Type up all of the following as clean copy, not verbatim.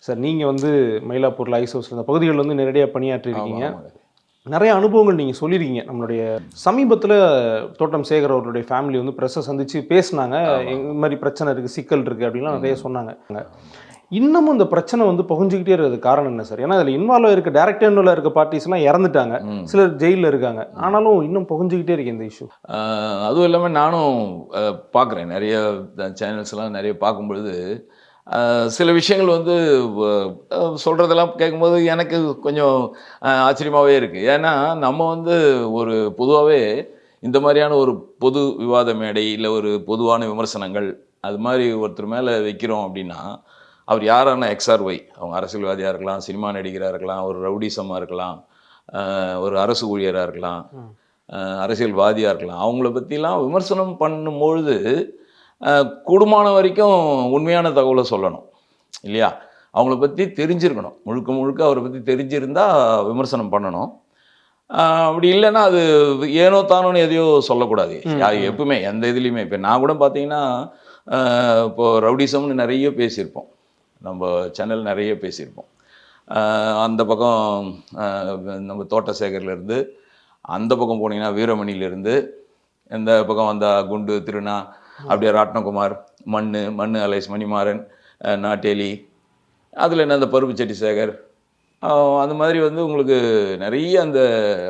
Sir நீங்கள் வந்து மயிலாப்பூரில் ஐஸ் ஹவுஸ் இந்த பகுதிகளில் வந்து நேரடியாக பணியாற்றிருக்கீங்க. ஆமாங்க. நிறைய அனுபவங்கள் நீங்கள் சொல்லியிருக்கீங்க. நம்மளுடைய சமீபத்தில் தோட்டம் சேகர் அவர்களுடைய ஃபேமிலி வந்து ப்ரெஸ்ஸை சந்தித்து பேசினாங்க. ஆமா. இந்த மாதிரி பிரச்சனை இருக்குது, சிக்கல் இருக்குது அப்படின்லாம் நிறைய சொன்னாங்க. ஆமா. இன்னமும் இந்த பிரச்சனை வந்து புகஞ்சிக்கிட்டே இருக்கிறது காரணம் என்ன சார்? ஏன்னா அதில் இன்வால்வ் இருக்க டேரக்டாக இன்வால்வ் இருக்க பார்ட்டிஸ்லாம் இறந்துட்டாங்க, சிலர் ஜெயிலில் இருக்காங்க. ஆனாலும் இன்னும் புகஞ்சிக்கிட்டே இருக்கு இந்த இஷ்யூ. அதுவும் இல்லாமல் நானும் பார்க்குறேன், நிறைய சேனல்ஸ்லாம் நிறைய பார்க்கும்பொழுது சில விஷயங்கள் வந்து சொல்கிறதெல்லாம் கேட்கும்போது எனக்கு கொஞ்சம் ஆச்சரியமாகவே இருக்குது. ஏன்னா நம்ம வந்து ஒரு பொதுவாகவே இந்த மாதிரியான ஒரு பொது விவாத மேடை இல்லை ஒரு பொதுவான விமர்சனங்கள் அது மாதிரி ஒருத்தர் மேலே வைக்கிறோம் அப்படின்னா, அவர் யாரான XRY, அவங்க அரசியல்வாதியாக இருக்கலாம், சினிமா நடிகராக இருக்கலாம், ஒரு ரவுடிசமாக இருக்கலாம், ஒரு அரசு ஊழியராக இருக்கலாம், அரசியல்வாதியாக இருக்கலாம், அவங்கள பற்றிலாம் விமர்சனம் பண்ணும்பொழுது கூடுமான வரைக்கும் உண்மையான தகவலை சொல்லணும் இல்லையா? அவங்கள பற்றி தெரிஞ்சிருக்கணும், முழுக்க முழுக்க அவரை பற்றி தெரிஞ்சிருந்தால் விமர்சனம் பண்ணணும். அப்படி இல்லைன்னா அது ஏனோ தானோன்னு எதையோ சொல்லக்கூடாது. எப்பவுமே எந்த இதுலேயுமே. இப்போ நான் கூட பார்த்தீங்கன்னா இப்போது ரவுடிசம்னு நிறைய பேசியிருப்போம், நம்ம சேனல் நிறைய பேசியிருப்போம். அந்த பக்கம் நம்ம தோட்டசேகர்லேருந்து, அந்த பக்கம் போனீங்கன்னா வீரமணியிலேருந்து, இந்த பக்கம் வந்த குண்டு திருநா, அப்படியே ராட்னகுமார், மண்ணு அலைஸ் மணிமாறன், நாட்டேலி, அதில் என்ன அந்த பருப்பு செட்டி சேகர், அந்த மாதிரி வந்து உங்களுக்கு நிறைய அந்த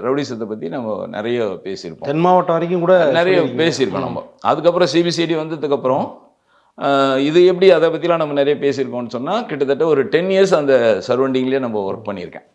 ரவுடிசத்தை பற்றி நம்ம நிறைய பேசியிருப்போம். தென் மாவட்டம் வரைக்கும் கூட நிறைய பேசியிருக்கோம் நம்ம. அதுக்கப்புறம் CBCD வந்ததுக்கப்புறம் இது எப்படி அதை பற்றிலாம் நம்ம நிறைய பேசியிருக்கோம்னு சொன்னால் கிட்டத்தட்ட ஒரு 10 இயர்ஸ் அந்த சரௌண்டிங்லேயே நம்ம ஒர்க் பண்ணியிருக்கேன்.